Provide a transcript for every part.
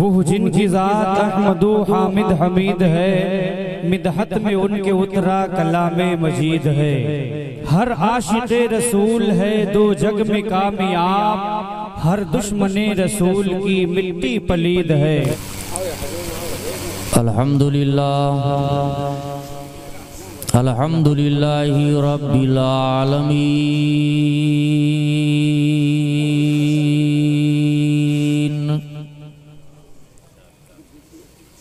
वो जिनकी ज़ात अहमदो हामिद हमीद है, मिदहत में उनके उतरा कलामे मजीद है। हर आशिक़े रसूल है दो जग में कामयाब, हर दुश्मने रसूल की मिट्टी पलीद है। अल्हम्दुलिल्लाह अल्हम्दुलिल्लाहि रब्बिल आलमीन,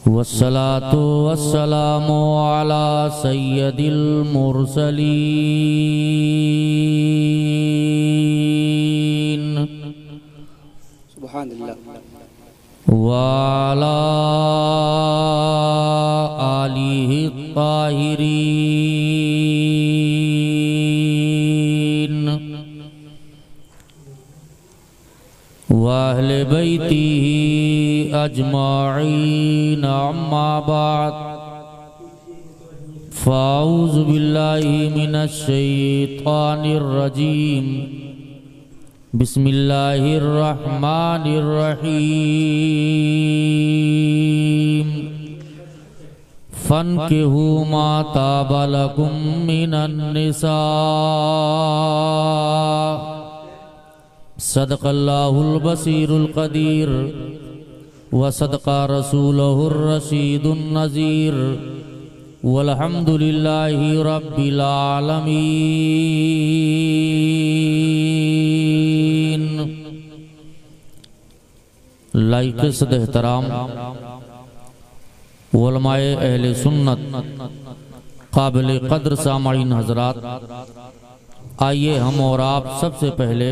वस्सलातु वस्सलामु अला सय्यदिल मुरसलीन सुभानअल्लाह वाला आलिहि ताहिरीन वाहले बैतिही अजमाईन, अम्मा बाद फ़ाऊज़ु बिल्लाहि मिनश शैतानिर रजीम, बिस्मिल्लाहिर्रहमानिर्रहीम। फन्किहू मा ताब लकुम मिनन निसा, सदक़ल्लाहुल बसीरुल क़दीर व सदक़ा रसूलुहुर रशीदुन नज़ीर, वल्हम्दुलिल्लाहि रब्बिल आलमीन। लाइक सद एहतराम उलमाए अहले सुन्नत, काबिल कद्र सामाईन हजरात, आइए हम और आप सबसे पहले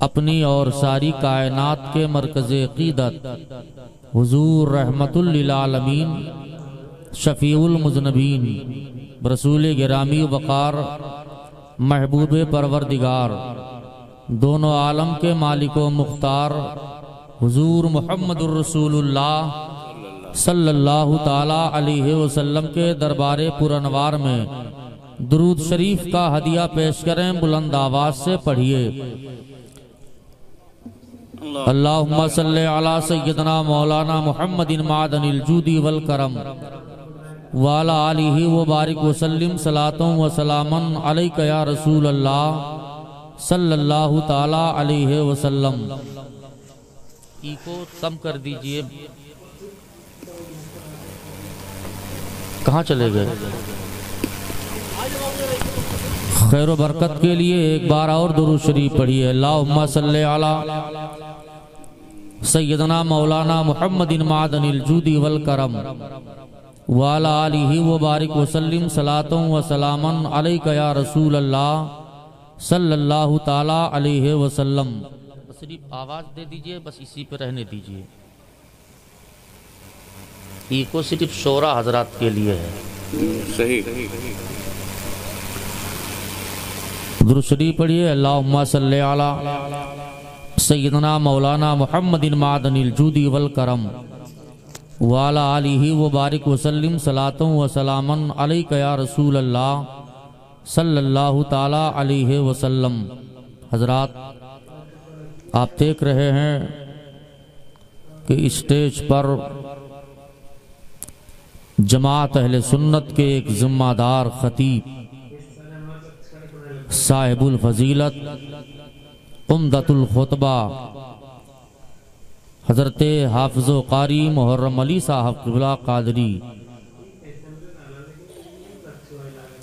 अपनी और सारी कायनात के मरकज़े अक़ीदत हुज़ूर रहमतुल लिल आलमीन शफ़ीउल मुज़नबीन रसूल गिरामी वक़ार महबूब परवरदिगार दोनों आलम के मालिको मुख्तार हुज़ूर मुहम्मदुर रसूलुल्लाह सल्लल्लाहु ताला अलैहि वसल्लम के दरबारे पुरनवार में दुरूद शरीफ का हदिया पेश करें। बुलंद आवाज से पढ़िए। अल्लाहुम्मा सल्ली अला सय्यदना मौलाना मुहम्मदिन मादनिल जूदी वल करम वाला आलिहि व बारिक वसल्लिम सलातों व सलामन अलैका या रसूल अल्लाह सल्लल्लाहु ताला अलैहि वसल्लम। इको कम कर दीजिए। कहाँ चले गए? खैर व बरकत के लिए एक बार और दुरूद शरीफ पढ़िए। अल्लाहुम्मा सल्ली अला सय्यदना मौलाना मुहम्मदिन मादनिल जूदी वल करम वाला आलिहि व बारिक वसल्लिम सलातों व सलामन अलैका या रसूल अल्लाह सल्लल्लाहु ताला अलैहि वसल्लम। सिर्फ आवाज दे दीजिए, बस इसी पे रहने दीजिए। इको सिर्फ शोरा हजरात के लिए है। सही। दुरूद शरीफ पढ़िए। अल्लाहुम्मा सल्ली अला सय्यदना मौलाना मुहम्मदिन मादनिल जूदी वल करम वाला आलिहि व बारिक वसल्लिम सलातों व सलामन अलैका या रसूल अल्लाह सल्लल्लाहु ताला अलैहि वसल्लम। हजरात, आप देख रहे हैं कि स्टेज पर जमात अहले सुन्नत के एक जिम्मेदार खतीब साहिबुल फजीलत उम्दतुल खुतबा हजरत हाफिज़ो कारी मुहर्रम अली साहब क़िबला कादरी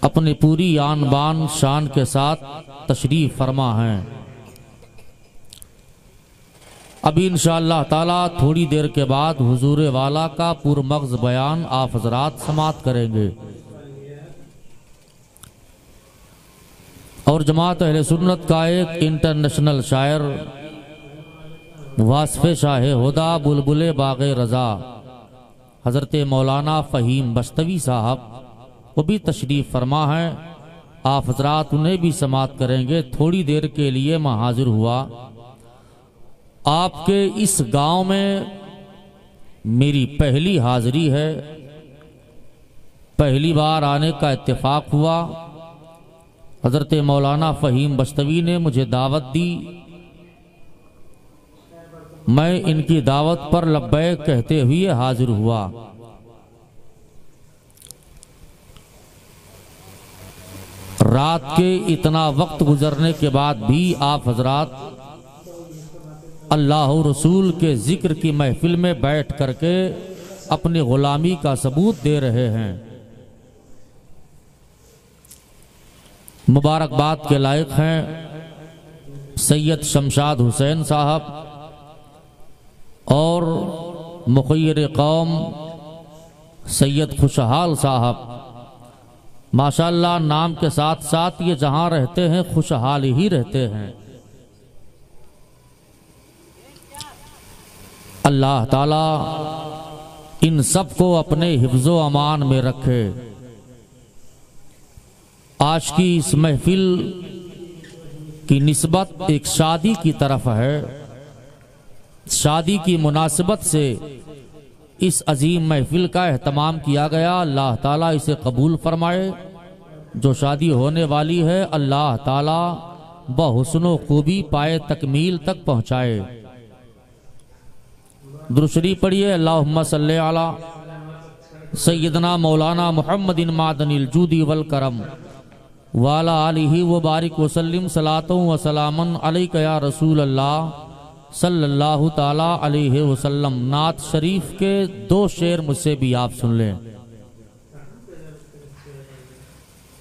अपने पूरी आन बान शान के साथ तशरीफ फरमा हैं। अभी इंशाअल्लाह ताला थोड़ी देर के बाद हुजूर वाला का पुरमग़्ज़ बयान आप हजरात समाअत करेंगे और जमात अहले सुन्नत का एक इंटरनेशनल शायर वास्फ़े शाह हुदा बुलबुले बाग़े रज़ा हज़रत मौलाना फ़हीम बस्तवी साहब वो भी तशरीफ़ फरमा है। आप हजरात उन्हें भी समाअत करेंगे। थोड़ी देर के लिए मैं हाजिर हुआ। आपके इस गांव में मेरी पहली हाजिरी है। पहली बार आने का इत्तेफाक हुआ। हज़रत मौलाना फ़हीम बस्तवी ने मुझे दावत दी मैं इनकी दावत पर लब्बैक कहते हुए हाजिर हुआ। रात के इतना वक्त गुजरने के बाद भी आप हजरात अल्लाह रसूल के जिक्र की महफिल में बैठ करके अपनी गुलामी का सबूत दे रहे हैं। मुबारकबाद के लायक हैं सैयद शमशाद हुसैन साहब और मुखय्यर कौम सैयद खुशहाल साहब। माशाअल्लाह नाम के साथ साथ ये जहां रहते हैं खुशहाल ही रहते हैं। अल्लाह ताला इन सब को अपने हिफ्ज़ो अमान में रखे। आज की इस महफिल की निस्बत एक शादी की तरफ है। शादी की मुनासिबत से इस अजीम महफिल का एहतमाम किया गया। अल्लाह ताला इसे कबूल फरमाए। जो शादी होने वाली है अल्लाह ताला बहुस्नो खूबी पाए तकमील तक पहुँचाए। दुरूद पढ़िए अल्लाहुम्मा सल्ली अला सय्यदना मौलाना मुहम्मदिन मादनिल जूदी वल करम वाला आलिही व बारिक वसल्लिम सलातों व सलामन अलैका या रसूल अल्लाह सल्लल्लाहु ताला अलैहि वसल्लम। नात शरीफ के 2 शेर मुझसे भी आप सुन लें।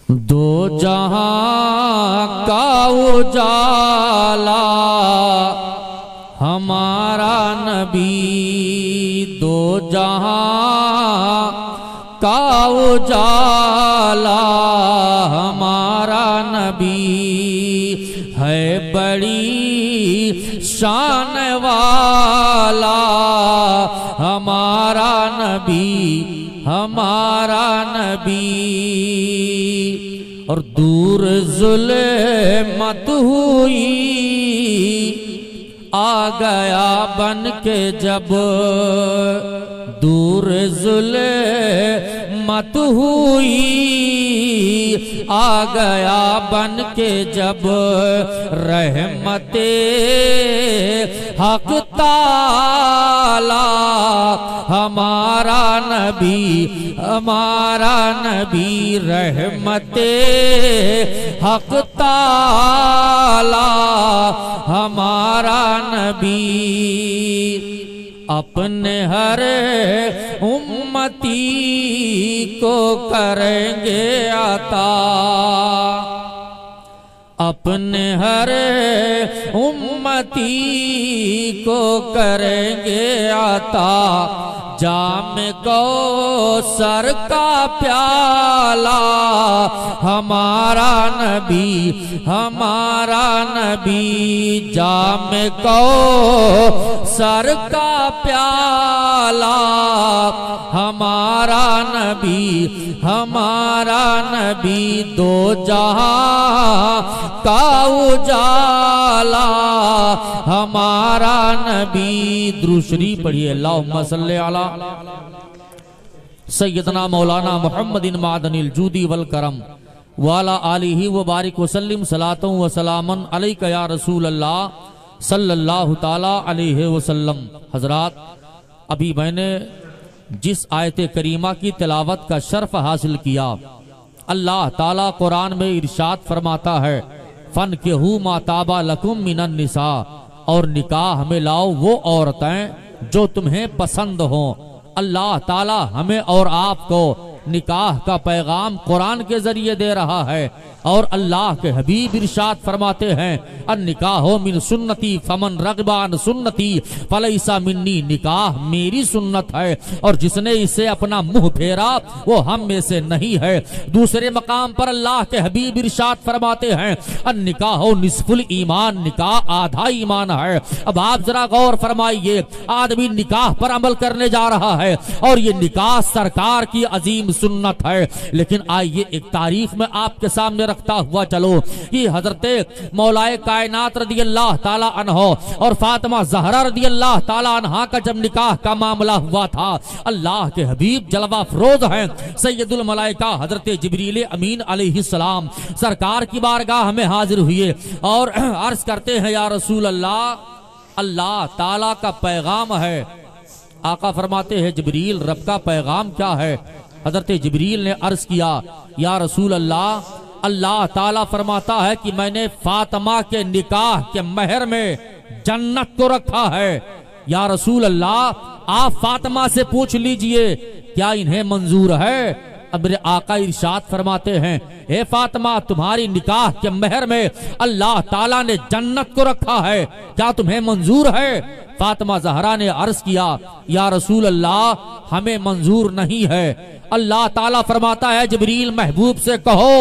दो जहां का उजाला हमारा नबी, दो जहां का उजाला हमारा नबी है बड़ी शान वाला हमारा नबी, हमारा नबी। और दूर जुल्मत हुई आ गया बन के जब, दूर जुल्मत हुई आ गया बन के जब, रहमते हक ताला हमारा नबी, हमारा नबी। रहमते हक ताला हमारा नबी। अपने हर उम्मती को करेंगे अता, अपने हर उम्मती को करेंगे अता। जाम कौसर का प्याला हमारा नबी, हमारा नबी। जाम कौसर का प्याला हमारा नबी, हमारा नबी। दो जहां का उजाला हमारा नबी। दुरूद शरीफ पढ़िए अल्लाहुम्मा सल्ली अला सय्यदना मौलाना मुहम्मदिन मादनिल जूदी वल करम वाला आलिही व बारिक वसल्लिम सलातों व सलामन अलैका या रसूल अल्लाह सल्लल्लाहु ताला अलैहि वसल्लम। हजरात, अभी मैंने जिस आयत करीमा की तिलावत का शर्फ हासिल किया, अल्लाह ताला कुरान में इरशाद फरमाता है फन के हु माताबा लकुम मिनन निसा, और निकाह में लाओ वो औरतें जो तुम्हें पसंद हो। अल्लाह ताला हमें और आपको निकाह का पैगाम कुरान के जरिए दे रहा है। और अल्लाह के हबीब इरशाद फरमाते हैं अन निकाहो मिन सुन्नती फमन रगबान सुन्नती फलैसा मिन्नी। निकाह मेरी सुन्नत है और जिसने इसे अपना मुंह फेरा वो हम में से नहीं है। दूसरे मकाम पर अल्लाह के हबीब इरशाद फरमाते हैं अन निकाहो निस्फुल ईमान, निकाह आधा ईमान है। अब आप जरा गौर फरमाइए, आदमी निकाह पर अमल करने जा रहा है और ये निकाह सरकार की अजीम सुन्नत है। लेकिन आइए एक तारीख में आपके सामने रखता हुआ चलो कि हजरत मौलाए कायनात रदी अल्लाह ताला अन्हो और फातिमा ज़हरा रदी अल्लाह ताला अन्हा का जब निकाह का मामला हुआ था, अल्लाह के हबीब जलवा फरोज हैं सैयदुल मलाइका हजरत जिब्रील अमीन अलैहिस्सलाम सरकार की बारगाह में हाजिर हुए और अर्ज करते हैं या रसूल अल्लाह अल्लाह ताला का पैगाम है। आका फरमाते हैं जिब्रील रब का पैगाम क्या है? हजरत जिब्रील ने अर्ज किया या रसूल अल्लाह, अल्लाह ताला फरमाता है कि मैंने फातिमा के निकाह के महर में जन्नत को रखा है। या रसूल अल्लाह आप फातिमा से पूछ लीजिए क्या इन्हें मंजूर है? अब मेरे आका इरशाद फरमाते हैं हे फातिमा तुम्हारी निकाह के महर में अल्लाह ताला ने जन्नत को रखा है, क्या तुम्हें मंजूर है? फातिमा ज़हरा ने अर्ज किया या रसूल अल्लाह हमें मंजूर नहीं है। अल्लाह ताला फरमाता है जिब्रील महबूब से कहो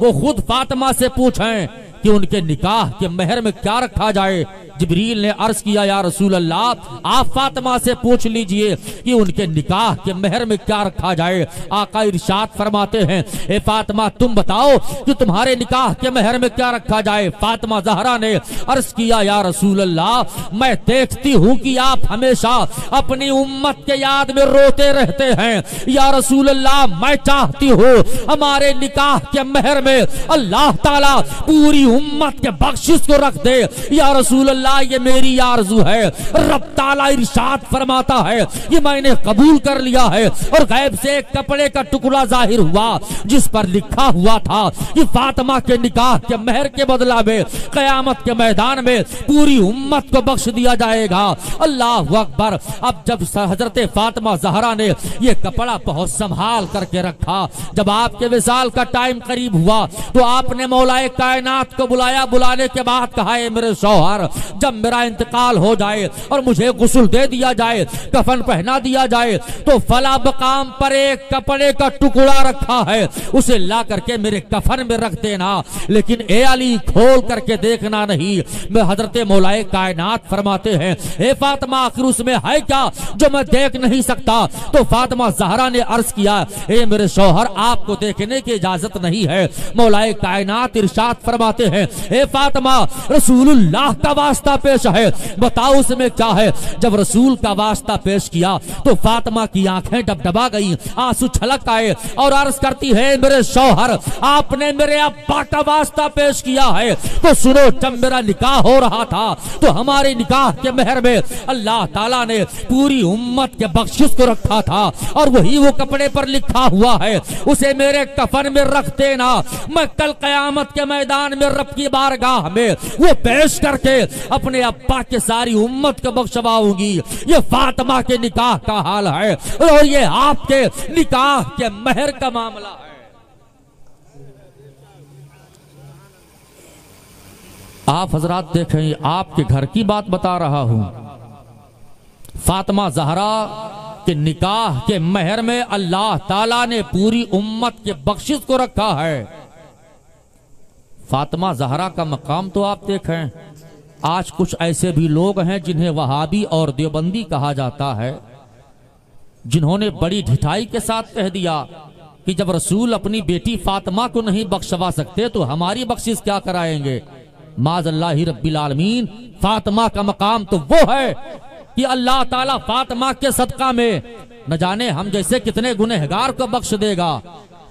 वो खुद फातिमा से पूछें कि उनके निकाह के महर में क्या रखा जाए। जिब्रील ने अर्ज किया या रसूल अल्लाह आप फातिमा से पूछ लीजिए कि उनके निकाह के महर में क्या रखा जाए। आका इरशाद फरमाते हैं ए फातिमा तुम बताओ कि तुम्हारे निकाह के महर में क्या रखा जाए। फातिमा ज़हरा ने अर्ज किया या रसूल अल्लाह मैं देखती हूँ कि आप हमेशा अपनी उम्मत के याद में रोते रहते हैं। या रसूल अल्लाह मैं चाहती हूँ हमारे निकाह के महर में अल्लाह ताला पूरी उम्मत के बख्शिश को रख दे। या रसूल अल्लाह ये मेरी आरज़ू है। रब ताला इरशाद फरमाता है कि मैंने कबूल कर लिया है। और गैब से एक कपड़े का टुकड़ा जाहिर हुआ जिस पर लिखा हुआ था कि फातिमा के निकाह के महर के बदला में कयामत के मैदान में पूरी उम्मत को बख्श दिया जाएगा। अल्लाह अकबर। अब जब हजरत फातिमा ज़हरा ने ये कपड़ा बहुत संभाल करके रखा, जब आपके विसाल का टाइम करीब हुआ तो आपने मौलाए कायनात को बुलाया। बुलाने के बाद कहा मेरे शौहर जब मेरा इंतकाल हो जाए और मुझे गुस्ल दे दिया जाए, कफन पहना दिया जाए, तो फला बकाम पर एक कपड़े का टुकड़ा रखा है उसे ला करके मेरे कफन में रख देना, लेकिन ए अली खोल करके देखना नहीं। मैं हजरत मौलाए कायनात फरमाते हैं हे फातिमा आखिर उसमें है क्या जो मैं देख नहीं सकता? तो फातिमा ज़हरा ने अर्ज किया हे मेरे शौहर आपको देखने की इजाजत नहीं है। मौलाए कायनात इरशाद फरमाते हैं हे फातिमा रसूलुल्लाह का वास्ता पेश है, बताओ उसमें क्या है। जब रसूल का वास्ता पेश किया तो फातिमा की आंखें डबडबा गई, आंसू छलक आए और अर्ज करती है मेरे शौहर आपने मेरे अब्बा का वास्ता पेश किया है तो सुनो, जब मेरा निकाह हो रहा था तो हमारे निकाह के महर में अल्लाह ताला ने पूरी उम्मत के बख्शिश को रखा था और वही वो कपड़े पर लिखा हुआ है उसे मेरे कफन में रख देना। मैं कल कयामत के मैदान में रब की बारगाह में वो पेश करके अपने अब्बा के सारी उम्मत को बख्शवाऊंगी। ये फातिमा के निकाह का हाल है और ये आपके निकाह के महर का मामला है। आप हजरात देखें आपके घर की बात बता रहा हूं। फातिमा ज़हरा के निकाह के महर में अल्लाह ताला ने पूरी उम्मत के बख्शिश को रखा है। फातिमा ज़हरा का मकाम तो आप देखें। आज कुछ ऐसे भी लोग हैं जिन्हें वहाबी और देवबंदी कहा जाता है, जिन्होंने बड़ी ढिठाई के साथ कह दिया कि जब रसूल अपनी बेटी फातिमा को नहीं बख्शवा सकते तो हमारी बख्शिश क्या कराएंगे। माज़ल्लाहि रब्बिल आलमीन। फातिमा का मकाम तो वो है कि अल्लाह ताला फातिमा के सदका में न जाने हम जैसे कितने गुनहगार को बख्श देगा।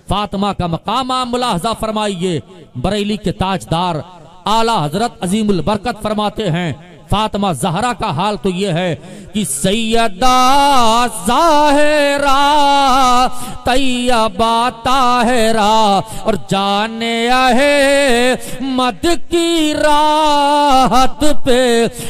फातिमा का मकाम आप मुलाहजा फरमाइए। बरेली के ताजदार आला हजरत अजीमुल बरकत फरमाते हैं फातिमा ज़हरा का हाल तो ये है कि सैयदा ज़ाहिरा तैयबा ताहिरा और जाने आहे मद की राहत पे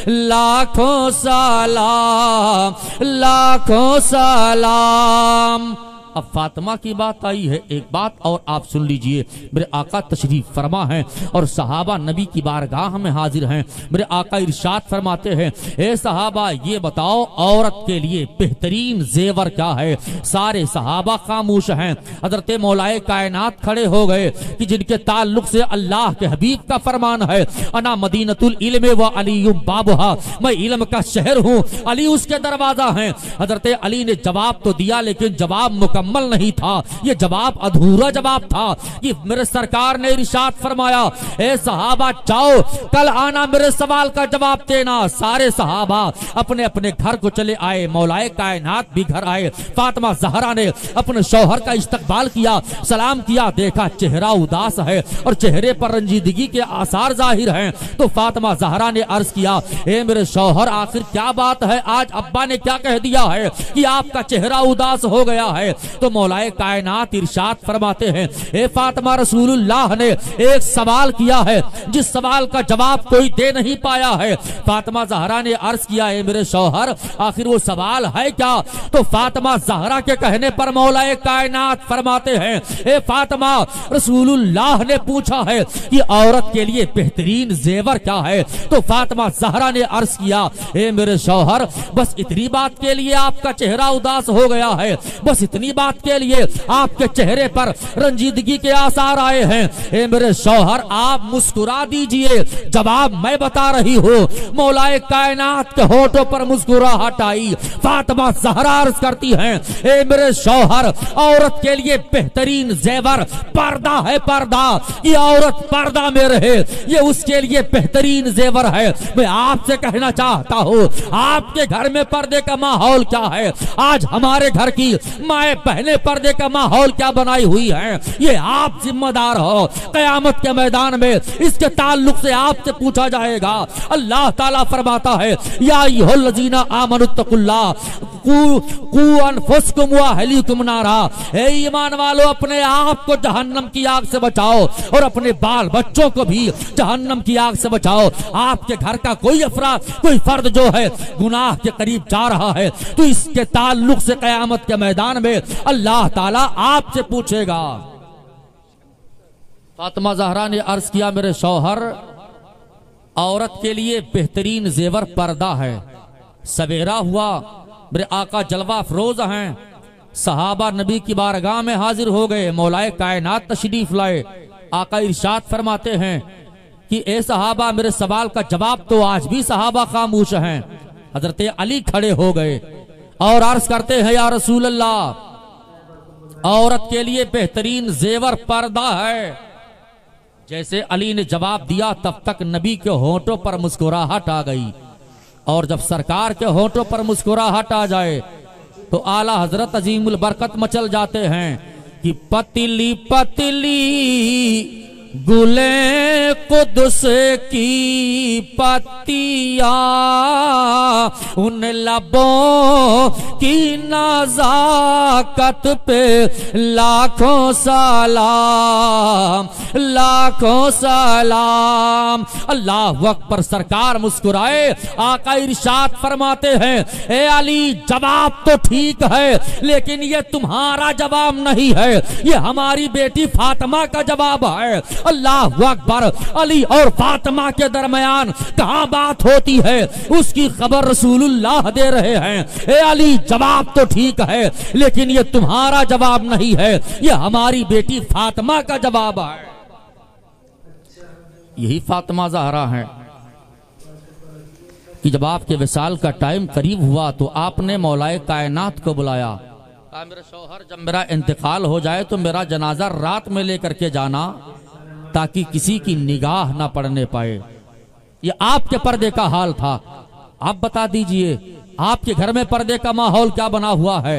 लाखों सलाम लाखों सलाम। अब फातिमा की बात आई है, एक बात और आप सुन लीजिए। मेरे आका तशरीफ फरमा हैं और सहाबा नबी की बारगाह में हाजिर हैं। मेरे आका इरशाद फरमाते हैं ए सहाबा ये बताओ औरत के लिए बेहतरीन जेवर क्या है। सारे सहाबा खामोश हैं। हजरत मौलाए कायनात खड़े हो गए कि जिनके ताल्लुक से अल्लाह के हबीब का फरमान है अना मदीनतुल इल्म व अलीयुम बाबुहा, मैं इल्म का शहर हूँ, अली उसके दरवाजा हैं। हजरत अली ने जवाब तो दिया लेकिन जवाब मुकम्मल मुकम्मल नहीं था, ये जवाब अधूरा जवाब था। कि मेरे सरकार ने इरशाद फरमाया, ए सहाबा जाओ कल आना मेरे सवाल का जवाब देना। सारे सहाबा अपने अपने घर को चले आए, मौलाए कायनात भी घर आए। फातिमा ज़हरा ने अपने शौहर का इस्तकबाल किया, सलाम किया, देखा चेहरा उदास है और चेहरे पर रंजीदगी के आसार जाहिर हैं। तो फातिमा ज़हरा ने अर्ज किया, ए मेरे शौहर आखिर क्या बात है, आज अब्बा ने क्या कह दिया है कि आपका चेहरा उदास हो गया है। तो मौलाए कायनात इरशाद फरमाते हैं, ए फातिमा रसूलुल्लाह ने एक सवाल किया है जिस सवाल का जवाब कोई दे नहीं पाया है। फातिमा ज़हरा ने अर्ज किया, है मेरे शौहर आखिर वो सवाल है क्या। तो फातिमा ज़हरा के कहने पर मौलाए कायनात फरमाते हैं, ए फातिमा रसूलुल्लाह ने पूछा है कि औरत के लिए बेहतरीन जेवर क्या है। तो फातिमा ज़हरा ने अर्ज किया, ए मेरे शौहर बस इतनी बात के लिए आपका चेहरा उदास हो गया है, बस इतनी बात के लिए आपके चेहरे पर रंजीदगी के आसार आए हैं। ए मेरे शौहर आप मुस्कुरा दीजिए, जवाब मैं बता रही हूँ। मौलाए कायनात के होठों पर मुस्कुराहट आई। फातिमा ज़हरा अर्ज करती हैं, ए मेरे शौहर औरत के लिए बेहतरीन जेवर पर्दा है, पर्दा। ये औरत पर्दा में रहे, ये उसके लिए बेहतरीन जेवर है। मैं आपसे कहना चाहता हूँ, आपके घर में पर्दे का माहौल क्या है, आज हमारे घर की माए बहने पर्दे का माहौल क्या बनाई हुई है, ये आप जिम्मेदार हो। कयामत के मैदान में इसके ताल्लुक से आपसे पूछा जाएगा। अल्लाह ताला फरमाता है, या अय्युहल्लज़ीना आमनुत्तकुल्लाह कू अनफुसकुम व अहलीकुम नारा। हे ईमान वालों, अपने आप को जहन्नम की आग से बचाओ और अपने बाल बच्चों को भी जहन्नम की आग से बचाओ। आपके घर का कोई अफराद, कोई फर्द जो है गुनाह के करीब जा रहा है तो इसके ताल्लुक से कयामत के मैदान में अल्लाह ताला आपसे पूछेगा। फातिमा ज़हरा ने अर्ज किया, मेरे शौहर औरत के लिए बेहतरीन जेवर पर्दा है। सवेरा हुआ, मेरे आका जलवा अफरोज हैं, सहाबा नबी की बारगाह में हाजिर हो गए, मौलाए कायनात तशरीफ लाए। आका इरशाद फरमाते हैं कि ए सहाबा मेरे सवाल का जवाब। तो आज भी सहाबा खामोश हैं। हजरत अली खड़े हो गए और अर्ज करते हैं, या रसूल अल्लाह औरत के लिए बेहतरीन जेवर पर्दा है। जैसे अली ने जवाब दिया तब तक नबी के होंठों पर मुस्कुराहट आ गई। और जब सरकार के होंठों पर मुस्कुराहट आ जाए तो आला हजरत अजीमुल बरकत मचल जाते हैं कि पतली पतली गुले कुदस की पत्तियां, उन लबों की नजाकत पे लाखों सलाम, लाखों सलाम। अल्लाह अकबर। सरकार मुस्कुराए, आका इरशाद फरमाते हैं, ए अली जवाब तो ठीक है लेकिन ये तुम्हारा जवाब नहीं है, ये हमारी बेटी फातिमा का जवाब है। अल्लाह अकबर। अली और फातिमा के दरमियान कहां बात होती है उसकी खबर रसूलुल्लाह दे रहे हैं। ए अली जवाब तो ठीक है लेकिन ये तुम्हारा जवाब नहीं है, ये हमारी बेटी फातिमा का जवाब है। यही फातिमा ज़हरा है कि जब आपके विसाल का टाइम करीब हुआ तो आपने मौलाए कायनात को बुलाया। कहा, मेरे शौहर जब मेरा इंतकाल हो जाए तो मेरा जनाजा रात में लेकर के जाना ताकि किसी की निगाह ना पड़ने पाए। ये आपके पर्दे का हाल था। आप बता दीजिए आपके घर में पर्दे का माहौल क्या बना हुआ है।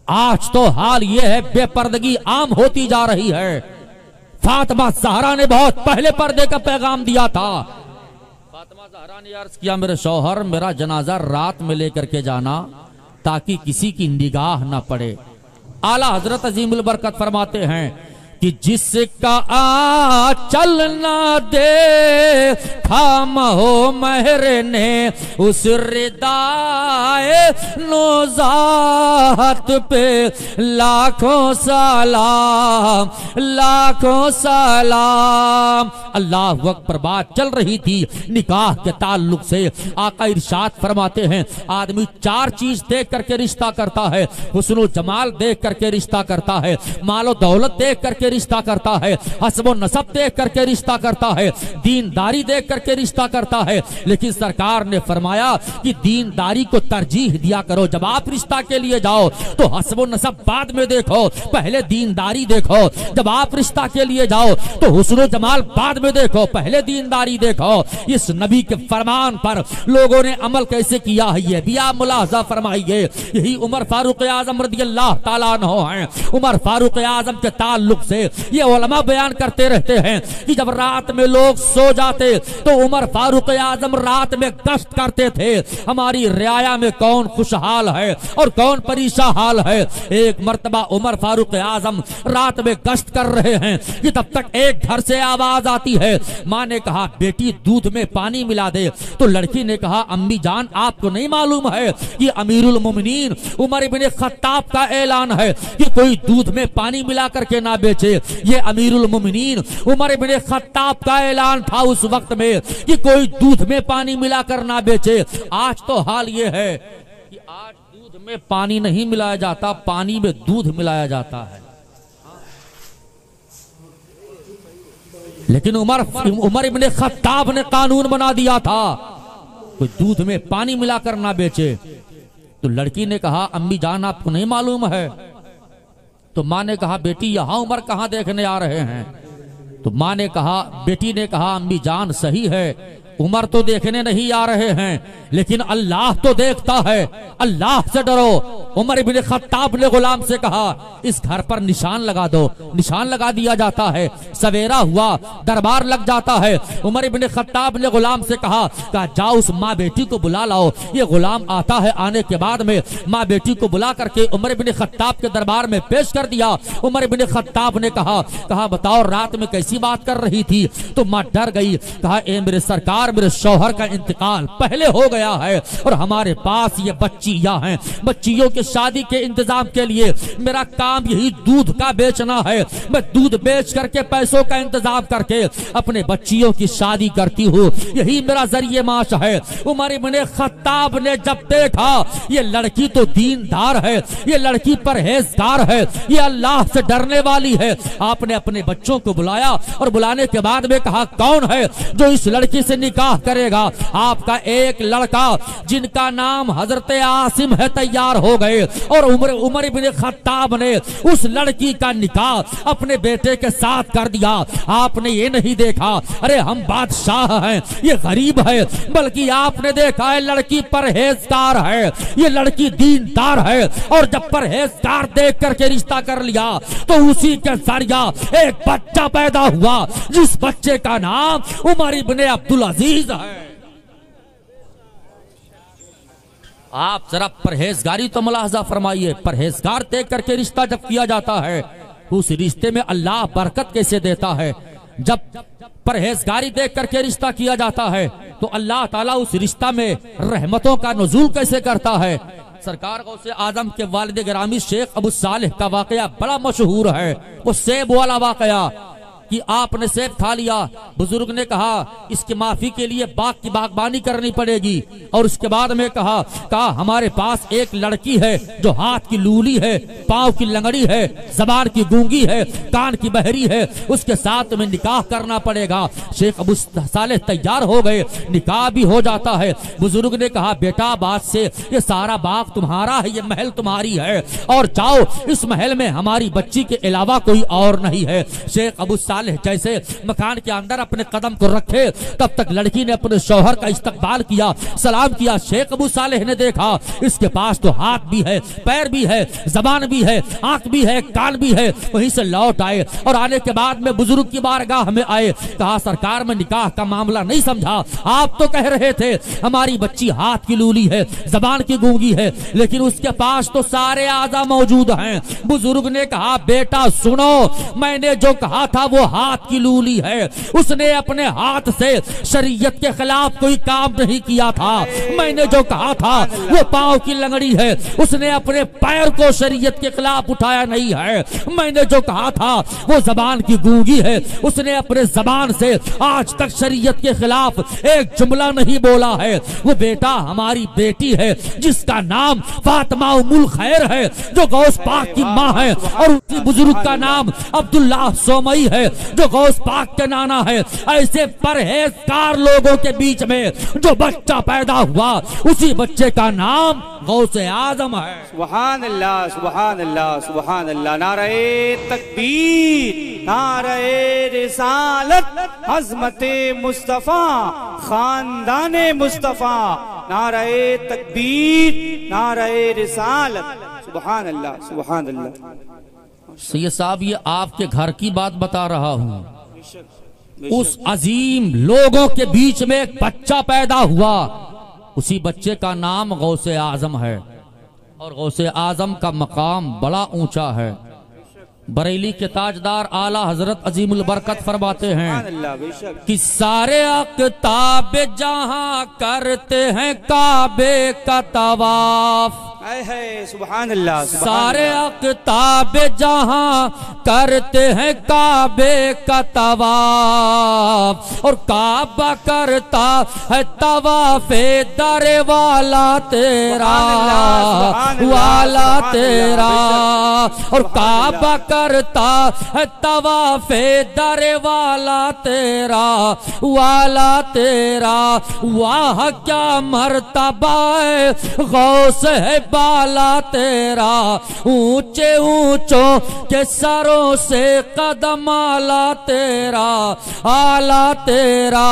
आज तो हाल ये है, बेपर्दगी आम होती जा रही है। फातिमा ज़हरा ने बहुत पहले पर्दे का पैगाम दिया था। फातिमा ज़हरा ने अर्ज किया, मेरे शौहर मेरा जनाजा रात में लेकर के जाना ताकि किसी की निगाह ना पड़े। आला हजरत अजीमुल बरकत फरमाते हैं कि जिसका आंचल ना दे खाम हो महर ने, उस रिदाए नौज़ात पे लाखों सलाम, लाखों सलाम। अल्लाह अकबर। बात चल रही थी निकाह के ताल्लुक से। आका इरशाद फरमाते हैं, आदमी चार चीज देख करके रिश्ता करता है। हुस्न जमाल देख करके रिश्ता करता है, मालो दौलत देख करके करके रिश्ता करता है, हस्ब नसब देख करके रिश्ता करता है, दीनदारी देख करके रिश्ता करता है। लेकिन सरकार ने फरमाया कि दीनदारी को तरजीह दिया करो। जब आप रिश्ता के लिए जाओ तो हस्ब नसब बाद में देखो, पहले दीनदारी देखो। जब आप रिश्ता के लिए जाओ तो हुस्न जमाल बाद में देखो, पहले दीनदारी देखो। इस नबी के फरमान पर लोगों ने अमल कैसे किया है ये भी आप मुलाहजा फरमाइए। यही उमर फारूक आजम रज़ियल्लाहु ताला अन्हु हैं। उमर फारूक आजम के ताल्लुक से ये उलमा बयान करते रहते हैं कि जब रात में लोग सो जाते तो उमर फारूक आजम रात में गश्त करते थे, हमारी रियाया में कौन खुशहाल है और कौन परेशान हाल है। एक मर्तबा उमर फारूक आजम रात में गश्त कर रहे हैं कि तब तक एक घर से आवाज आती है। माँ ने कहा बेटी दूध में पानी मिला दे, तो लड़की ने कहा अम्मी जान आपको नहीं मालूम है कि अमीरुल मोमिनीन उमर इब्ने खत्ताब का ऐलान है कि कोई दूध में पानी मिला करके ना बेचे। ये अमीरुल मोमिनीन उमर इब्ने खत्ताब का ऐलान था उस वक्त में कि कोई दूध में पानी मिलाकर ना बेचे। आज तो हाल ये है कि आज दूध में पानी नहीं मिलाया जाता, पानी में दूध मिलाया जाता है। लेकिन उमर इब्ने खत्ताब ने कानून बना दिया था कोई दूध में पानी मिलाकर ना बेचे। तो लड़की ने कहा अम्मी जान आपको नहीं मालूम है। तो माँ ने कहा बेटी यहाँ उमर कहाँ देखने आ रहे हैं। तो माँ ने कहा बेटी ने कहा अम्मी जान सही है उमर तो देखने नहीं आ रहे हैं, लेकिन अल्लाह तो देखता है, अल्लाह से डरो। उमर इब्ने खत्ताब ने गुलाम से कहा इस घर पर निशान लगा दो। निशान लगा दिया जाता है। सवेरा हुआ, दरबार लग जाता है। उमर इब्ने खत्ताब ने गुलाम से कहा जाओ उस माँ बेटी को बुला लाओ। ये गुलाम आता है, आने के बाद में माँ बेटी को बुला करके उमर इब्ने खत्ताब के दरबार में पेश कर दिया। उमर इब्ने खत्ताब ने कहा बताओ रात में कैसी बात कर रही थी। तो माँ डर गई। कहा ए मेरे सरकार मेरे शौहर का इंतकाल पहले हो गया है और हमारे पास ये बच्चियां हैं। बच्चियों के शादी के इंतजाम के लिए मेरा काम यही दूध का बेचना है। मैं दूध बेच करके पैसों का इंतजाम करके अपने बच्चियों की शादी करती हूँ, यही मेरा जरिए माश है। उमर इब्ने खत्ताब ने जब देखा ये लड़की तो दीनदार है, ये लड़की परहेजगार है, ये अल्लाह से डरने वाली है, आपने अपने बच्चों को बुलाया और बुलाने के बाद में कहा कौन है जो इस लड़की से निकाह करेगा। आपका एक लड़का जिनका नाम हजरत आसिम है तैयार हो गए और उमर इब्ने खत्ताब ने उस लड़की का निकाह अपने बेटे के साथ कर दिया। आपने ये नहीं देखा अरे हम बादशाह हैं ये गरीब है, बल्कि आपने देखा है लड़की परहेजगार है, ये लड़की दीनदार है। और जब परहेजगार देख करके रिश्ता कर लिया तो उसी के जरिया एक बच्चा पैदा हुआ जिस बच्चे का नाम उमर इब्ने अब्दुल अजीज है। आप जरा परहेजगारी तो मुलाहजा फरमाइए। परहेजगार देख करके रिश्ता जब किया जाता है उस रिश्ते में अल्लाह बरकत कैसे देता है। जब परहेजगारी देख करके रिश्ता किया जाता है तो अल्लाह ताला उस रिश्ता में रहमतों का नुज़ूल कैसे करता है। सरकार गौसे आजम के वालिद गिरामी शेख अबू सालेह का वाकया बड़ा मशहूर है। वो सेब वाला वाकया कि आपने सेब खा लिया, बुजुर्ग ने कहा इसकी माफी के लिए बाग की बागबानी करनी पड़ेगी। और उसके बाद में कहा हमारे पास एक लड़की है जो हाथ की लूली है, पाँव की लंगड़ी है, जबान की गूंगी है, कान की बहरी है, उसके साथ तुम्हें निकाह करना पड़ेगा। शेख अबू सालेह तैयार हो गए, निकाह भी हो जाता है। बुजुर्ग ने कहा बेटा बात से ये सारा बाग तुम्हारा है, ये महल तुम्हारी है और जाओ इस महल में हमारी बच्ची के अलावा कोई और नहीं है। शेख अबू जैसे मकान के अंदर अपने कदम को रखे तब तक लड़की ने अपने शौहर का इस्तकबाल किया, सलाम किया। शेख अबू सालेह ने देखा इसके पास तो हाथ भी है, पैर भी है, जबान भी है, आंख भी है, कान भी है। वहीं से लौट आए और आने के बाद में बुजुर्ग की बारगाह में आए। कहा सरकार में निकाह का मामला नहीं समझा, आप तो कह रहे थे हमारी बच्ची हाथ की लूली है, जबान की गूंगी है, लेकिन उसके पास तो सारे आज़ा मौजूद हैं। बुजुर्ग ने कहा बेटा सुनो, मैंने जो कहा था वो हाथ की लूली है, उसने अपने हाथ से शरीयत के खिलाफ कोई काम नहीं किया था। मैंने जो कहा था वो पांव की लंगड़ी है, उसने अपने पैर को शरीयत के खिलाफ उठाया नहीं है। मैंने जो कहा था वो जबान की गूंगी है, उसने अपने जबान से आज तक शरीयत के खिलाफ एक जुमला नहीं बोला है। वो बेटा हमारी बेटी है जिसका नाम फातिमा उम्मुल खैर है, जो गौस पाक की माँ है, और उसी बुजुर्ग का नाम अब्दुल्लाह सोमई है जो गौस पाक के नाना है। ऐसे परहेजगार लोगों के बीच में जो बच्चा पैदा हुआ, उसी बच्चे का नाम गौसे आजम है। सुभान अल्लाह, सुभान अल्लाह, सुभान अल्लाह। नारे तकबीर, नारे रिसालत, अज़मते मुस्तफा, खानदाने मुस्तफा। नारे तकबीर, नारे रिसालत। सुभान अल्लाह, सुभान अल्लाह। सैयद साहब, ये आपके घर की बात बता रहा हूँ। उस अजीम लोगों के बीच में एक बच्चा पैदा हुआ, उसी बच्चे का नाम गौसे आजम है, और गौसे आजम का मकाम बड़ा ऊंचा है। बरेली के ताजदार आला हजरत अजीमुल बरकत फरमाते हैं कि सारे अक़ताब जहां करते हैं काबे का तवाफ। सुभान अल्लाह। सारे अक़ताब जहां करते हैं काबे का तवाफ, और काबा करता है तवाफे दरे वाला तेरा, वाला तेरा। और काबा करता है तवाफे दरे वाला तेरा, वाला तेरा। वाह क्या मर्तबा है, गौस है बाला तेरा, ऊंचे ऊंचों के सरों से कदम आला तेरा, आला तेरा।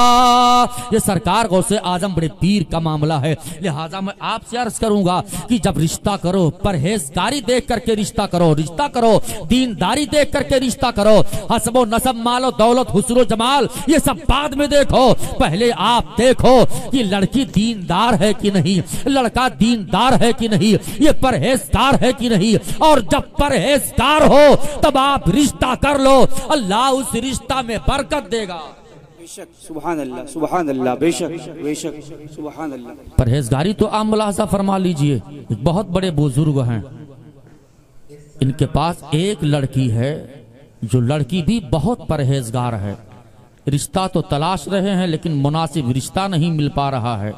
ये सरकार गौसे आजम बड़े पीर का मामला है। लिहाजा मैं आपसे अर्ज करूंगा कि जब रिश्ता करो, परहेजगारी देख करके रिश्ता करो, रिश्ता करो दीनदारी देख करके रिश्ता करो। हसबो नसब, मालो दौलत, हुस्नो जमाल, ये सब बाद में देखो। पहले आप देखो कि लड़की दीनदार है कि नहीं, लड़का दीनदार है कि नहीं, ये परहेजगार है कि नहीं। और जब परहेजगार हो तब आप रिश्ता कर लो, अल्लाह उस रिश्ता में बरकत देगा। बेशक, सुभान अल्लाह, सुभान अल्लाह। बेशक, बेशक, सुभान अल्लाह। परहेजगारी तो आम मुलाहजा फरमा लीजिए, बहुत बड़े बुजुर्ग हैं, इनके पास एक लड़की है, जो लड़की भी बहुत परहेजगार है। रिश्ता तो तलाश रहे हैं लेकिन मुनासिब रिश्ता नहीं मिल पा रहा है।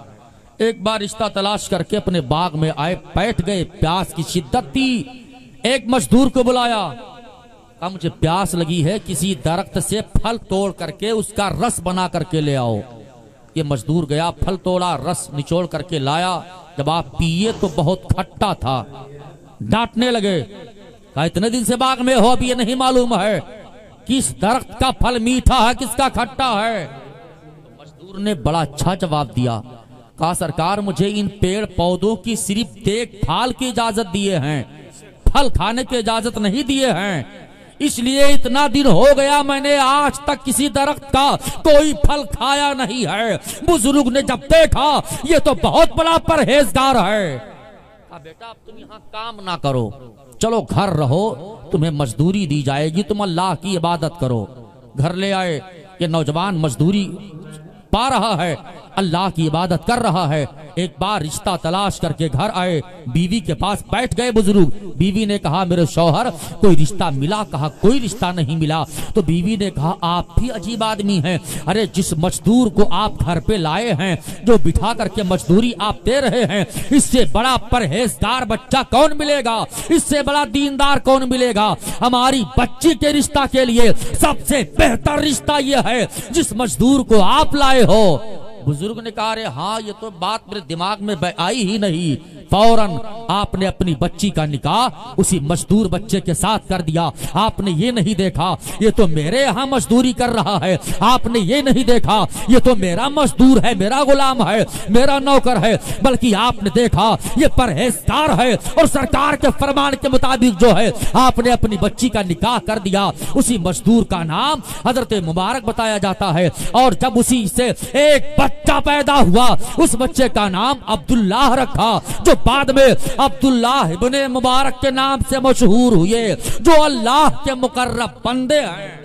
एक बार रिश्ता तलाश करके अपने बाग में आए, बैठ गए, प्यास की शिद्दत थी। एक मजदूर को बुलाया, कहा मुझे प्यास लगी है, किसी दरख्त से फल तोड़ करके उसका रस बना करके ले आओ। ये मजदूर गया, फल तोड़ा, रस निचोड़ करके लाया। जब आप पिए तो बहुत खट्टा था। डांटने लगे, कहा इतने दिन से बाग में हो, अब ये नहीं मालूम है किस दरख्त का फल मीठा है, किसका खट्टा है। तो मजदूर ने बड़ा अच्छा जवाब दिया, कहा सरकार मुझे इन पेड़ पौधों की सिर्फ देखभाल की इजाजत दिए हैं, फल खाने की इजाजत नहीं दिए हैं, इसलिए इतना दिन हो गया मैंने आज तक किसी दरख्त का कोई फल खाया नहीं है। बुजुर्ग ने जब देखा ये तो बहुत बड़ा परहेजगार है, कहा बेटा अब तुम यहाँ काम ना करो, चलो घर रहो, तुम्हें मजदूरी दी जाएगी, तुम अल्लाह की इबादत करो। घर ले आए, ये नौजवान मजदूरी पा रहा है, अल्लाह की इबादत कर रहा है। एक बार रिश्ता तलाश करके घर आए, बीवी के पास बैठ गए बुजुर्ग। बीवी ने कहा मेरे शौहर कोई रिश्ता मिला? कहा कोई रिश्ता नहीं मिला। तो बीवी ने कहा आप भी अजीब आदमी हैं, अरे जिस मजदूर को आप घर पे लाए हैं, जो बिठा करके मजदूरी आप दे रहे हैं, इससे बड़ा परहेजगार बच्चा कौन मिलेगा, इससे बड़ा दीनदार कौन मिलेगा। हमारी बच्ची के रिश्ता के लिए सबसे बेहतर रिश्ता यह है जिस मजदूर को आप लाए हो। बुजुर्ग ने कहा अरे हाँ ये तो बात मेरे दिमाग में आई ही नहीं। फौरन आपने अपनी बच्ची का निकाह उसी मजदूर बच्चे के साथ कर दिया। आपने ये नहीं देखा ये तो मेरे यहाँ मजदूरी कर रहा है, आपने ये नहीं देखा ये तो मेरा मजदूर है, मेरा गुलाम है, मेरा नौकर है, बल्कि आपने देखा ये परहेजगार है और सरकार के फरमान के मुताबिक जो है आपने अपनी बच्ची का निकाह कर दिया। उसी मजदूर का नाम हजरत मुबारक बताया जाता है और जब उसी से एक बच्चा पैदा हुआ उस बच्चे का नाम अब्दुल्लाह रखा, जो बाद में अब्दुल्लाह इब्ने मुबारक के नाम से मशहूर हुए, जो अल्लाह के मुकर्रब बंदे हैं।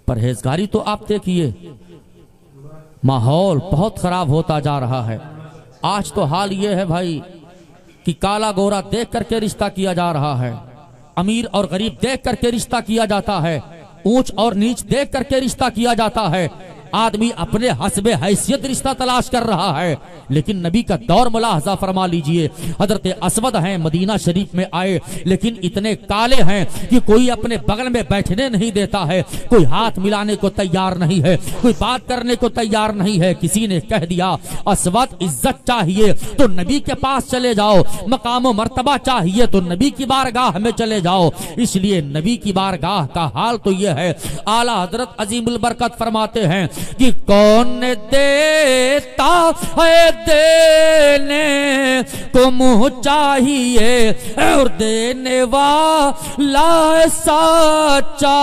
परहेजगारी तो आप देखिए, माहौल बहुत खराब होता जा रहा है। आज तो हाल ये है भाई कि काला गोरा देख करके रिश्ता किया जा रहा है, अमीर और गरीब देख करके रिश्ता किया जाता है, ऊंच और नीच देख करके रिश्ता किया जाता है। आदमी अपने हस्बे हैसियत रिश्ता तलाश कर रहा है, लेकिन नबी का दौर मुलाहजा फरमा लीजिए। हजरत असवद हैं, मदीना शरीफ में आए, लेकिन इतने काले हैं कि कोई अपने बगल में बैठने नहीं देता है, कोई हाथ मिलाने को तैयार नहीं है, कोई बात करने को तैयार नहीं है। किसी ने कह दिया असवद इज्जत चाहिए तो नबी के पास चले जाओ, मकाम मर्तबा चाहिए तो नबी की बारगाह में चले जाओ। इसलिए नबी की बारगाह का हाल तो यह है। आला हजरत अजीमुल बरकत फरमाते हैं कि कौन देता है देने को मुंह चाहिए, और देने वाला सच्चा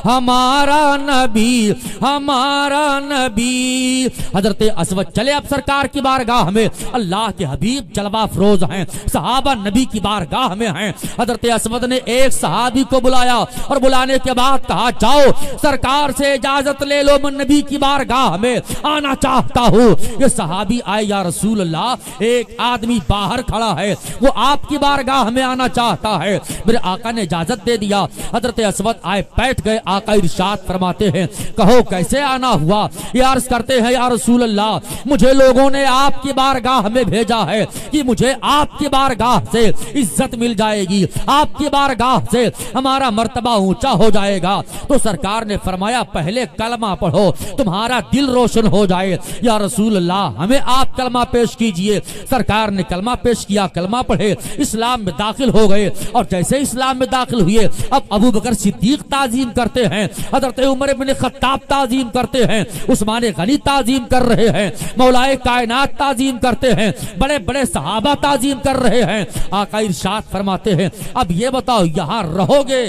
हमारा नबी, हमारा नबी। हजरत असवद चले अब सरकार की बारगाह में। अल्लाह के हबीब जलवा फरोज हैं, सहाबा नबी की बारगाह में हैं। हजरत असवद ने एक सहाबी को बुलाया और बुलाने के बाद कहा जाओ सरकार से इजाजत ले लो, मैं नबी की बारगाह में आना चाहता हूँ। ये सहाबी आए, या रसूल अल्लाह एक आदमी बाहर खड़ा है, वो आपकी बारगाह में आना चाहता है। मेरे आका ने इजाजत दे दिया। हजरत असवद आए, बैठ गए। आका इरशाद फरमाते हैं कहो कैसे आना हुआ। ये अर्ज करते हैं या रसूल अल्लाह मुझे लोगों ने आपकी बारगाह में भेजा है कि मुझे आपकी बारगाह से इज्जत मिल जाएगी, आपकी बारगाह से हमारा मर्तबा ऊंचा हो जाएगा। तो सरकार ने फरमाया पहले कलमा पढ़ो, तुम्हारा दिल रोशन हो जाए। या रसूल अल्लाह हमें आप कलमा पेश कीजिए। सरकार ने कलमा पेश किया, कलमा पढ़े, इस्लाम में दाखिल हो गए। और जैसे इस्लाम में दाखिल हुए, अब अबू बकर सिद्दीक ताजीम करते हैं, हजरत उमर इब्न खत्ताब ताजीम करते हैं, उस्मान गनी ताजीम कर रहे हैं, मौलाए कायनात ताजीम करते हैं, बड़े बड़े सहाबा ताजीम कर रहे हैं। आका इरशाद फरमाते हैं अब ये बताओ यहाँ रहोगे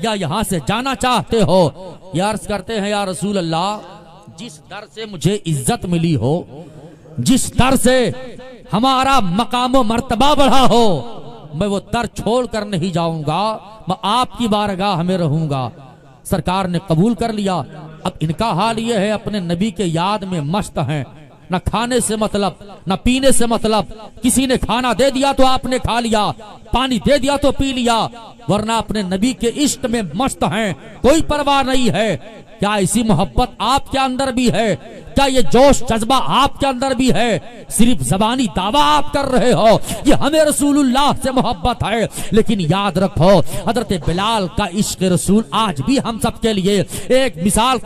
या यहाँ से जाना चाहते हो। यार्स करते हैं या रसूल अल्लाह जिस दर से मुझे इज्जत मिली हो, जिस दर से हमारा मकाम मर्तबा बढ़ा हो, मैं वो दर छोड़ कर नहीं जाऊंगा, मैं आपकी बारगाह में रहूंगा। सरकार ने कबूल कर लिया। अब इनका हाल ये है अपने नबी के याद में मस्त हैं, न खाने से मतलब न पीने से मतलब। किसी ने खाना दे दिया तो आपने खा लिया, पानी दे दिया तो पी लिया, वरना अपने नबी के इश्क में मस्त हैं, कोई परवाह नहीं है। क्या ऐसी मोहब्बत आपके अंदर भी है? क्या ये जोश जज्बा आपके अंदर भी है? सिर्फ जबानी दावा आप कर रहे हो कि हमें रसूलुल्लाह से मोहब्बत है, लेकिन याद रखो हजरत बिलाल का इश्क रसूल आज भी हम सब के लिए एक मिसाल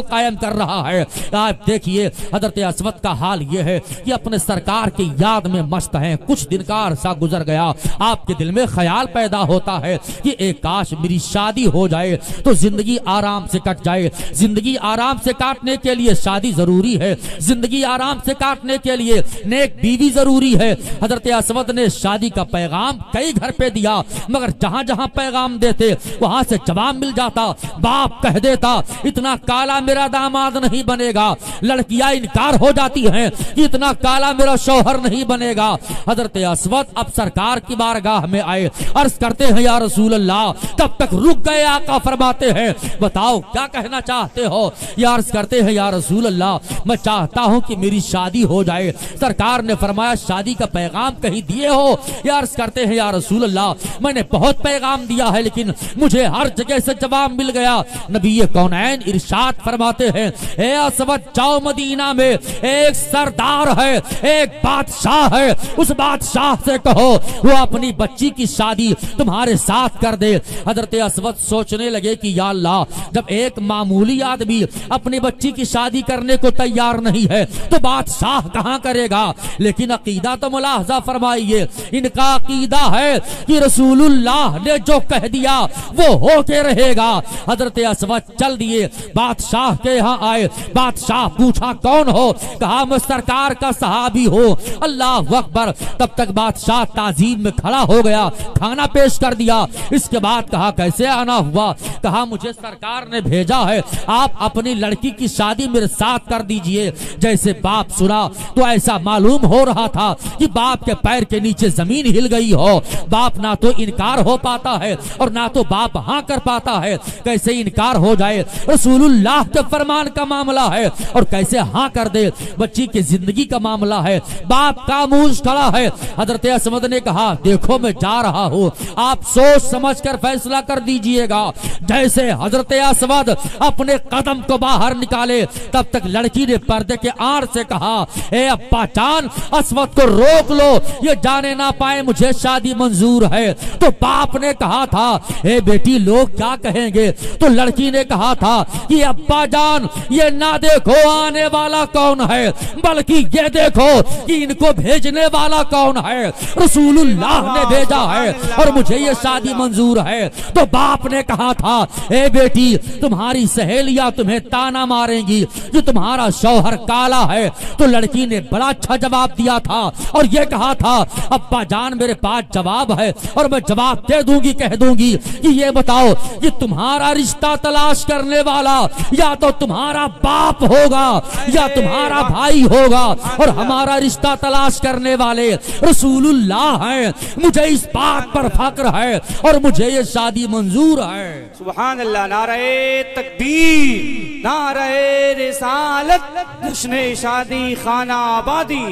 कायम कर रहा है। आप देखिए हजरत असवद का हाल ये है कि अपने सरकार की याद में मस्त हैं। कुछ दिन का अरसा गुजर गया, आपके दिल में ख्याल पैदा होता है कि एक काश मेरी शादी हो जाए तो जिंदगी आराम से कट जाए। जिंदगी आराम से काटने के लिए शादी जरूरी है, जिंदगी आराम से काटने के लिए नेक बीवी जरूरी है। हजरत असवद ने शादी का पैगाम कई घर पे दिया, मगर जहां जहां पैगाम देते वहां से जवाब मिल जाता। बाप कह देता इतना काला मेरा दामाद नहीं बनेगा, लड़कियां इनकार हो जाती हैं कि इतना काला मेरा शौहर नहीं बनेगा। हजरत असवद अब सरकार की बारगाह में आए, अर्ज करते हैं या रसूल अल्लाह कब तक रुक गए? आका फरमाते हैं बताओ क्या कहना चाहते हो? या अर्ज करते हैं या रसूल अल्लाह मैं चाहता हूं कि मेरी शादी हो जाए। सरकार ने फरमाया शादी का पैगाम कहीं दिए हो? या अर्ज करते हैं या रसूल अल्लाह मैंने बहुत पैगाम दिया है, लेकिन मुझे हर जगह से जवाब मिल गया। नबी कौनैन इरशाद फरमाते हैं ए असवद जाओ मदीना में एक सरदार है, एक बादशाह है, उस बादशाह से कहो वो अपनी बच्ची की शादी तुम्हारे साथ कर दे। हजरत असवद सोचने लगे कि या अल्लाह जब एक मामूली आदमी अपनी बच्ची की शादी करने को तैयार नहीं है तो बादशाह कहां करेगा? लेकिन अकीदा तो मुलाहजा फरमाइए, इनका अकीदा है कि रसूलुल्लाह ने जो कह दिया वो होके रहेगा। हजरत असवद चल दिए, बादशाह के यहाँ आए। बादशाह पूछा कौन हो? कहा मैं सरकार का सहाबी हूँ। अल्लाह अकबर। तब तक बादशाह ताजीम में खड़ा हो गया, खाना पेश कर दिया। इसके बाद कहा कैसे आना हुआ? कहा मुझे सरकार ने भेजा है, आप अपनी लड़की की शादी मेरे साथ कर दीजिए। जैसे बाप सुना तो ऐसा मालूम हो रहा था कि बाप के पैर के नीचे जमीन हिल गई हो। बाप ना तो इनकार हो पाता है और ना तो बाप हाँ कर पाता है। कैसे इनकार हो जाए, रसूलुल्लाह के फरमान का मामला है, और कैसे हाँ कर दे, बच्ची की जिंदगी का मामला है। बाप खामोश खड़ा है। हजरत असमद ने कहा देखो मैं जा रहा हूँ, आप सोच समझ कर फैसला कर दीजिएगा। जैसे हजरत असमद अपने कदम को बाहर निकाले तब तक लड़की ने पर्दे के आड़ से कहा ए अब्बा जान, असमद को रोक लो, ये जाने ना पाए मुझे शादी मंजूर है। तो बाप ने कहा था ए बेटी लोग क्या कहेंगे, तो लड़की ने कहा था कि अब्बा जान ये ना देखो आने वाला कौन है, बल्कि ये देखो कि इनको भेजने वाला कौन है। रसूलुल्लाह ने भेजा है और मुझे ये शादी मंजूर है। तो बाप ने कहा था ए बेटी तुम्हारी सहेलियां तुम्हें ताना मारेंगी कि तुम्हारा शौहर काला है। तो लड़की ने बड़ा अच्छा जवाब दिया था और ये कहा था अब्बा जान मेरे पास जवाब है और मैं जवाब दे दूंगी, कह दूंगी कि ये बताओ कि तुम्हारा रिश्ता तलाश करने वाला या तो तुम्हारा बाप होगा या तुम्हारा भाई होगा, और हमारा रिश्ता तलाश करने वाले रसूलुल्लाह हैं। मुझे इस बात पर फक्र है और मुझे ये शादी मंजूर है। सुभान अल्लाह। नारे तकबीर, नारे रिसालत, जश्न शादी खाना आबादी,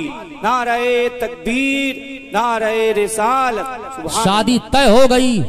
नारे तकबीर, नारे रिसालत। शादी तय हो गई।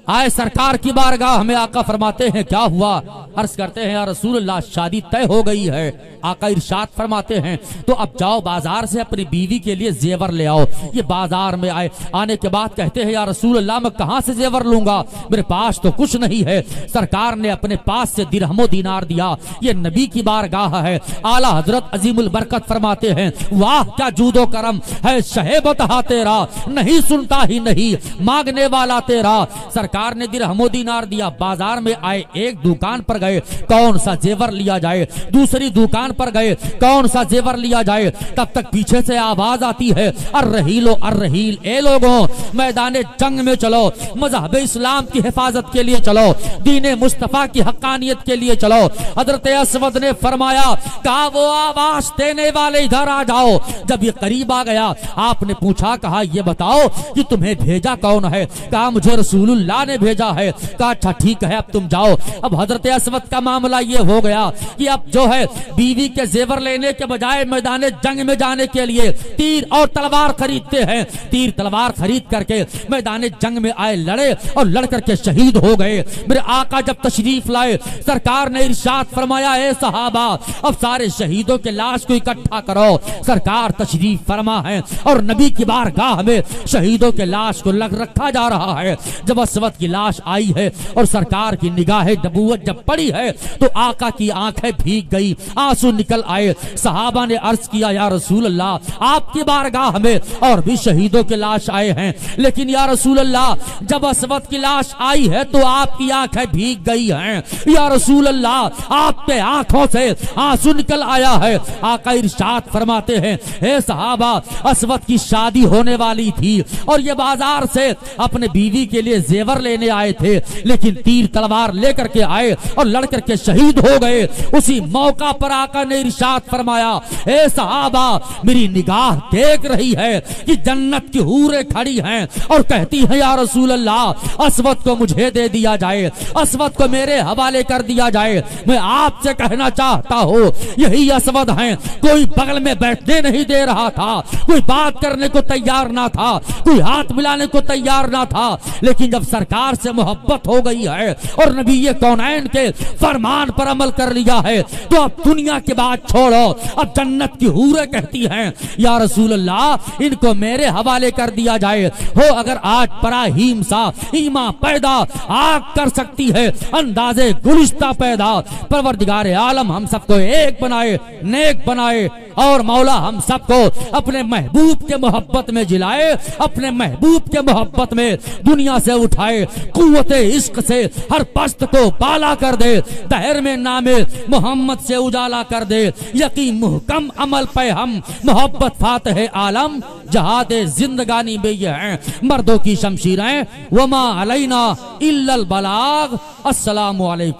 आए सरकार की बारगाह में आका फरमाते हैं क्या हुआ? अर्ज करते हैं या रसूलुल्लाह शादी तय हो गई है। आका इरशाद फरमाते हैं तो अब जाओ बाजार से अपनी बीवी के लिए जेवर ले आओ। ये बाजार में आए, आने के बाद कहते हैं या रसूलुल्लाह मैं कहां से जेवर लूंगा, मेरे पास तो कुछ नहीं है। सरकार ने अपने पास से दिरहमो दीनार दिया। ये नबी की बारगाह है। आला हजरत अजीमुल बरकत फरमाते हैं वाह क्या जूदो करम है शहेबत हा तेरा, नहीं सुनता ही नहीं मांगने वाला तेरा। सरकार ने दिरहमो दीनार दिया। बाजार में आए, एक दुकान पर गए कौन सा जेवर लिया जाए, दूसरी दुकान पर गए कौन सा जेवर लिया जाए। तब तक पीछे से आवाज आती है अर्रहीलो अर्रहील, ए लोगों मैदाने जंग में चलो, मजहब इस्लाम की हिफाजत के लिए चलो, दीने मुस्तफा की हक्कानियत के लिए चलो। हजरत असवद ने फरमाया कहा वो आवाज देने वाले इधर आ जाओ। जब ये करीब आ गया आपने पूछा, कहा ये बताओ कि तुम्हें भेजा कौन है? कहा मुझे रसूलुल्लाह ने भेजा है। कहा अच्छा ठीक है अब तुम जाओ। अब हजरत असवद का मामला ये हो गया कि अब जो है बीवी के जेवर लेने के बजाय मैदान जंग में जाने के लिए तीर और तलवार खरीदते हैं। तीर तलवार खरीद करके मैदान जंग में आए, लड़े और लड़ करके शहीद हो गए। मेरे आका जब तशरीफ लाए सरकार ने इरशाद फरमाया ए सहाबा अब सारे शहीदों के लाश को इकट्ठा करो। सरकार तशरीफ फरमा है और नबी की बारगाह में शहीदों के लाश को लग रखा जा रहा है। जब असवद की लाश आई है और सरकार की निगाह नबूवत जब पड़ी है तो आका की आंखें भीग गई, आंसू निकल आए। सहाबा ने अर्ज किया या रसूल अल्लाह आपकी बारगाह में और भी शहीदों के लाश आए हैं, लेकिन या रसूल अल्लाह जब असवद की लाश आई है तो आपकी आंखें भीग गई हैं। या रसूल अल्लाह आपके आंखों से आंसू निकल आया है। आका इरशाद फरमाते हैं हे सहाबा असवद की शादी होने वाली थी और ये बाजार से अपने बीवी के लिए जेवर लेने आए थे, लेकिन तीर तलवार लेकर के आए और लड़ करके शहीद हो गए। उसी मौका पर आका ने इरशाद फरमाया ए सहाबा मेरी निगाह देख रही है कि जन्नत की हूरें खड़ी हैं और कहती है या रसूल अल्लाह असवद को मुझे दे दिया जाए, असवद को मेरे हवाले कर दिया जाए। मैं आपसे कहना चाहता हूँ यही असवद हैं। कोई बगल में बैठने नहीं दे रहा था, कोई बात करने को तैयार ना था, कोई हाथ मिलाने को तैयार ना था, लेकिन जब सरकार से मोहब्बत हो गई है और नबी ये कौनैन के फरमान पर अमल कर लिया है तो अब दुनिया की बात छोड़ो, अब जन्नत की हूरें कहती हैं या रसूल अल्लाह इनको मेरे हवाले कर दिया जाए। हो अगर आज पराहीम सा ईमा पैदा आग कर सकती है अंदाजे गुलिस्ता पैदा। परवरदिगार आलम हम सबको एक बनाए, नेक बनाए। और मौला हम सबको अपने महबूब के मोहब्बत में जिलाए, अपने महबूब के मोहब्बत में दुनिया से उठाए, कुव्वते इश्क से हर पस्त को पाला कर दे, दहर में नामे मोहम्मद से उजाला कर दे, यकीन मुहकम अमल पे हम मोहब्बत फातिह आलम जहाद जिंदगानी में ये हैं मर्दों की शमशीरें, वमा अलैना इल्लल बलाग। अस्सलामु अलैकुम।